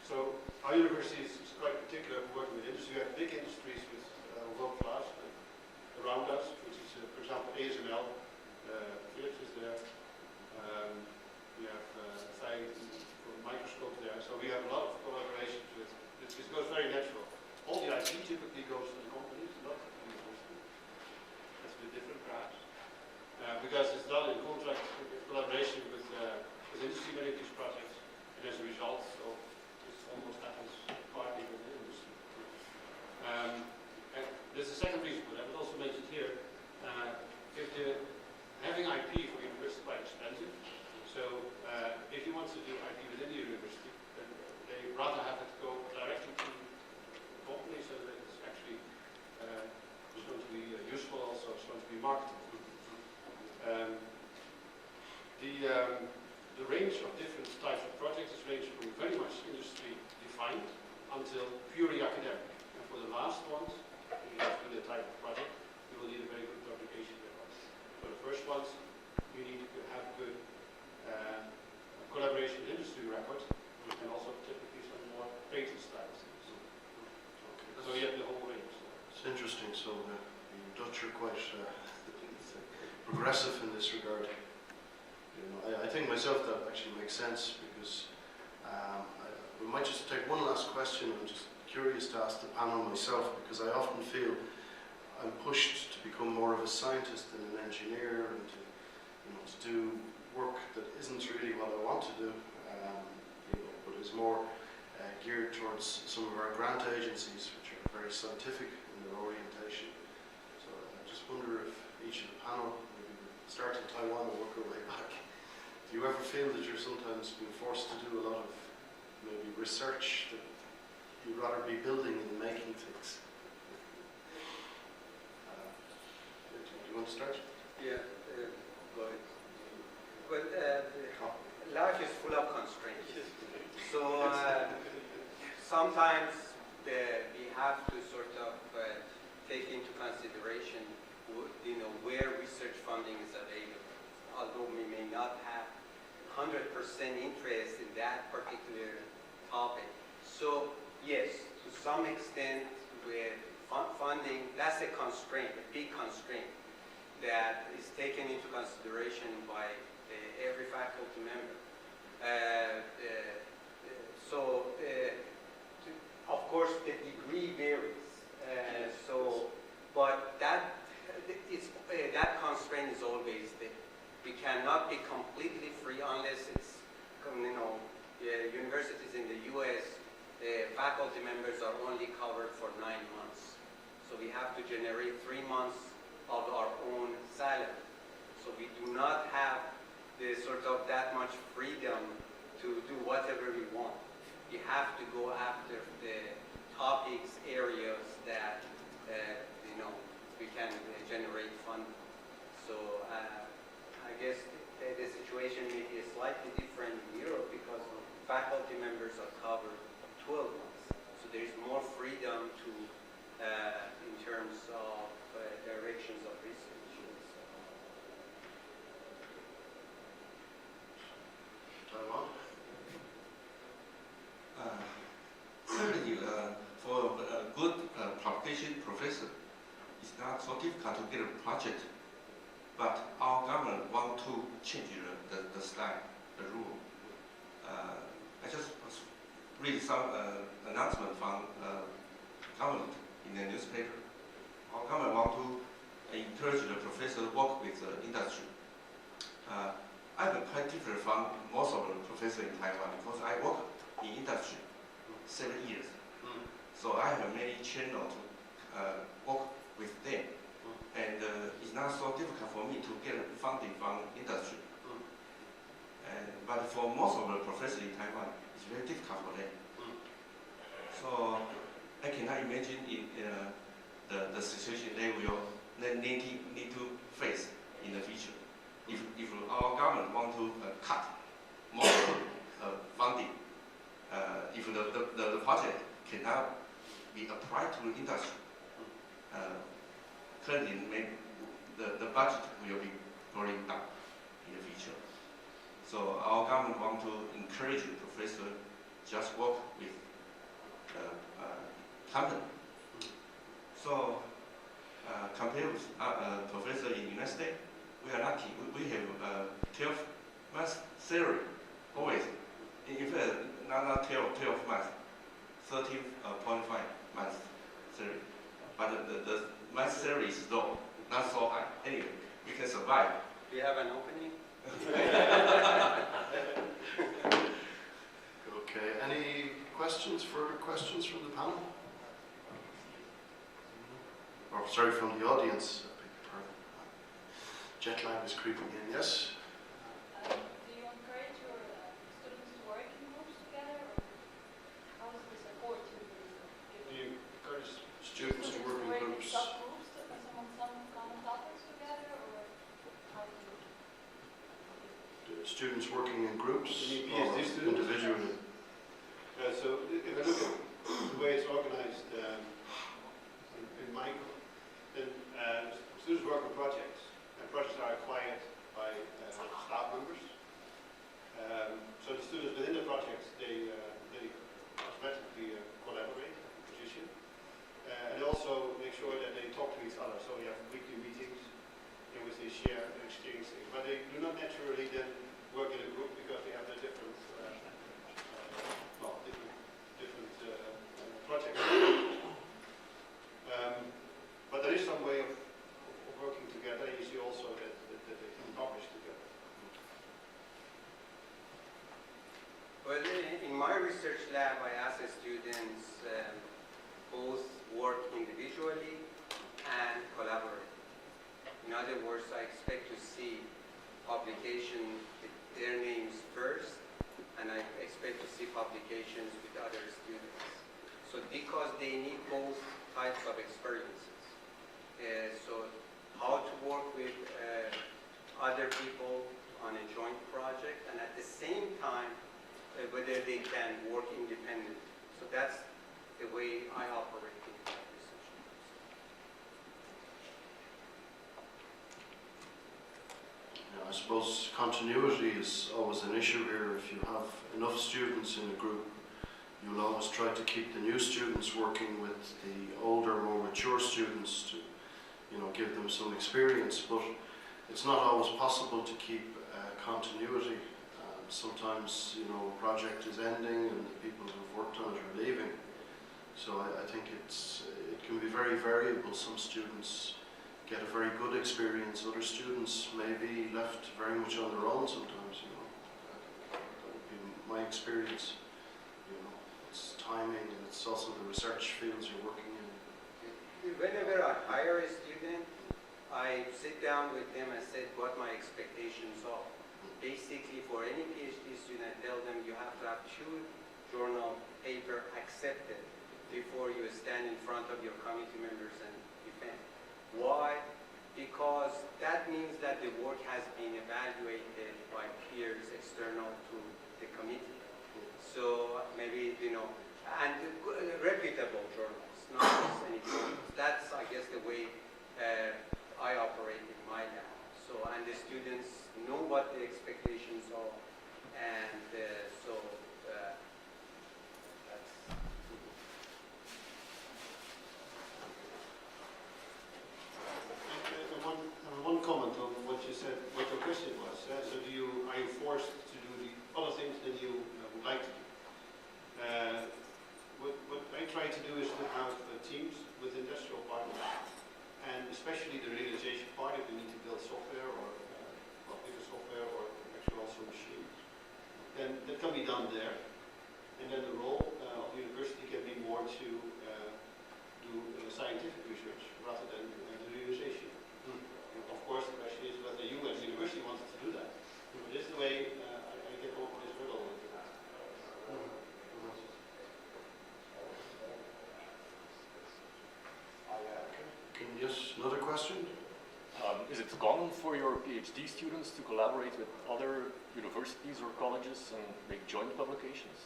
So our university is quite particular for working with industry. We have big industries with world class around us, which is, for example, ASML. Philips is there. We have for microscopes there. So we have a lot of collaborations with. This goes very natural. All the IP typically goes to the companies, not to the university. That's a bit different, perhaps, because it's done in contract collaboration with industry many of these projects, and as a result, so it almost happens partly with the industry. And there's a second reason for that, but also mentioned here. Having IP for university is quite expensive. So if you want to do IP within the university, then they rather have it go directly to the company, so that it's actually it's going to be useful. Also, it's going to be marketed. The range of different types of projects is ranged from very much industry defined until purely academic. And for the last ones, if you have to do the type of project, you will need a very good publication record. For the first ones, you need to have good collaboration with industry records, and also typically some more patent style things. Okay. So you have the whole range. It's interesting. So the Dutch are quite progressive in this regard. You know, I think myself that actually makes sense, because we might just take one last question. I'm just curious to ask the panel myself, because I often feel I'm pushed to become more of a scientist than an engineer, and to do work that isn't really what I want to do, but is more geared towards some of our grant agencies, which are very scientific in their orientation. So I just wonder if each of the panel, maybe start in Taiwan and work our way back. Do you ever feel that you're sometimes being forced to do a lot of maybe research that you'd rather be building than making things? Do you want to start? Yeah, go ahead. But life is full of constraints. So sometimes we have to sort of take into consideration, where research funding is available. Although we may not have 100% interest in that particular topic. So yes, to some extent with funding, that's a constraint, a big constraint that is taken into consideration by every faculty member. Of course, the degree varies. But that constraint is always there. We cannot be completely free unless it's, universities in the U.S., faculty members are only covered for 9 months. So we have to generate 3 months of our own salary. So we do not have the sort of that much freedom to do whatever we want. We have to go after the topics, areas that we can generate funding. So I guess the situation may be slightly different in Europe, because faculty members are covered 12 months. So there is more freedom to, in terms of directions of research. budget, but our government want to change the style, the rule. I just read some announcement from government in the newspaper. Our government want to encourage the professor to work with the industry. I'm quite different from most of the professors in Taiwan because I work in industry 7 years. So I have many channels to work with them. And it's not so difficult for me to get funding from industry. But for most of the professors in Taiwan, it's very difficult for them. So I cannot imagine in the situation they need to face in the future. If our government want to cut more funding, if the project cannot be applied to the industry, currently the budget will be going down in the future. So our government want to encourage the professor just work with company. So compared with professor in United States, we are lucky. We have 12 months salary always. In fact, not 12 months, 13.5 months salary. But the month salary is low, not so high. Anyway, we can survive. Do you have an opening? Okay, any questions, further questions from the panel? Or sorry, from the audience. I beg your pardon. Jet lag is creeping in, yes? Do you encourage your students to work in groups together, or how is the support to be Do given? you encourage Students to work in groups. Subgroups some common topics together, or how do you? Students working in groups You mean or PhD students? individually? So if I look at the way it's organized in my group, then students work on projects, and projects are acquired by staff members. So the students within the projects, they automatically collaborate in position, and also make sure that they talk to each other. So we have weekly meetings in which they share and exchange things, but they do not naturally then work in a group because they have their different projects. But there is some way of working together. You see also that they can publish together. Well, in my research lab, I asked the students both work individually and collaborate. In other words, I expect to see publication with their names first, and I expect to see publications with other students. So because they need both types of experiences. So how to work with other people on a joint project, and at the same time, whether they can work independently. So that's the way I operate in my research. Yeah, I suppose continuity is always an issue here. If you have enough students in a group, you'll always try to keep the new students working with the older, more mature students to, give them some experience. But it's not always possible to keep continuity. Sometimes, a project is ending and the people who've worked on it are leaving. So I think it can be very variable. Some students get a very good experience. Other students may be left very much on their own sometimes. That would be my experience. It's timing, and it's also the research fields you're working in. Whenever I hire a student, I sit down with them and say what my expectations are. Basically, for any PhD student, I tell them you have to have 2 journal paper accepted before you stand in front of your committee members and defend. Why? Because that means that the work has been evaluated by peers external to the committee. So maybe, and reputable journals, not just any journals. That's, I guess, the way I operate in my lab. So, and the students know what the expectations are, and so that's. And one done there, and then the role of the university can be more to do scientific research rather than the realization. And of course, the question is whether you as a university wanted to do that. But this is the way I get over this hurdle. Yes, another question? Is it common for your PhD students to collaborate with other universities or colleges and make joint publications?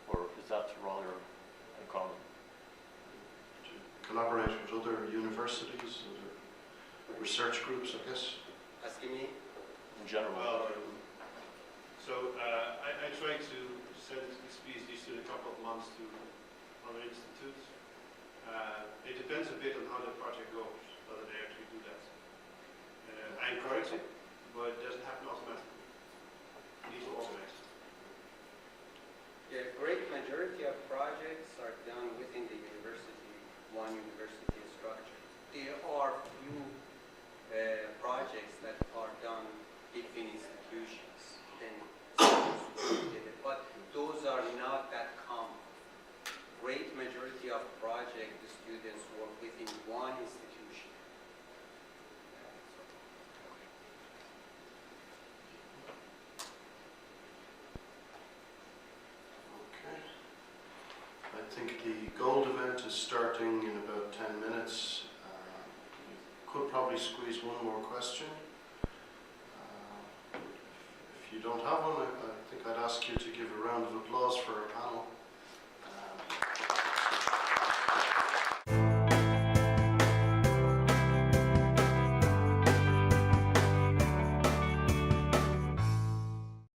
Or is that rather uncommon? To collaborate with other universities, other research groups, I guess? Asking me? In general? Well, so I try to send this PhD student a couple of months to other institutes. It depends a bit on how the project goes, whether they actually do that. I encourage it, but it doesn't happen automatically. It needs to organize. Yeah, great majority of projects are done within the university, one university structure. There are few projects that are done between institutions and but those are not that common. Great majority of projects, the students work within one institution. Okay. I think the gold event is starting in about 10 minutes. We could probably squeeze one more question. If you don't have one, I think I'd ask you to give a round of applause for our panel.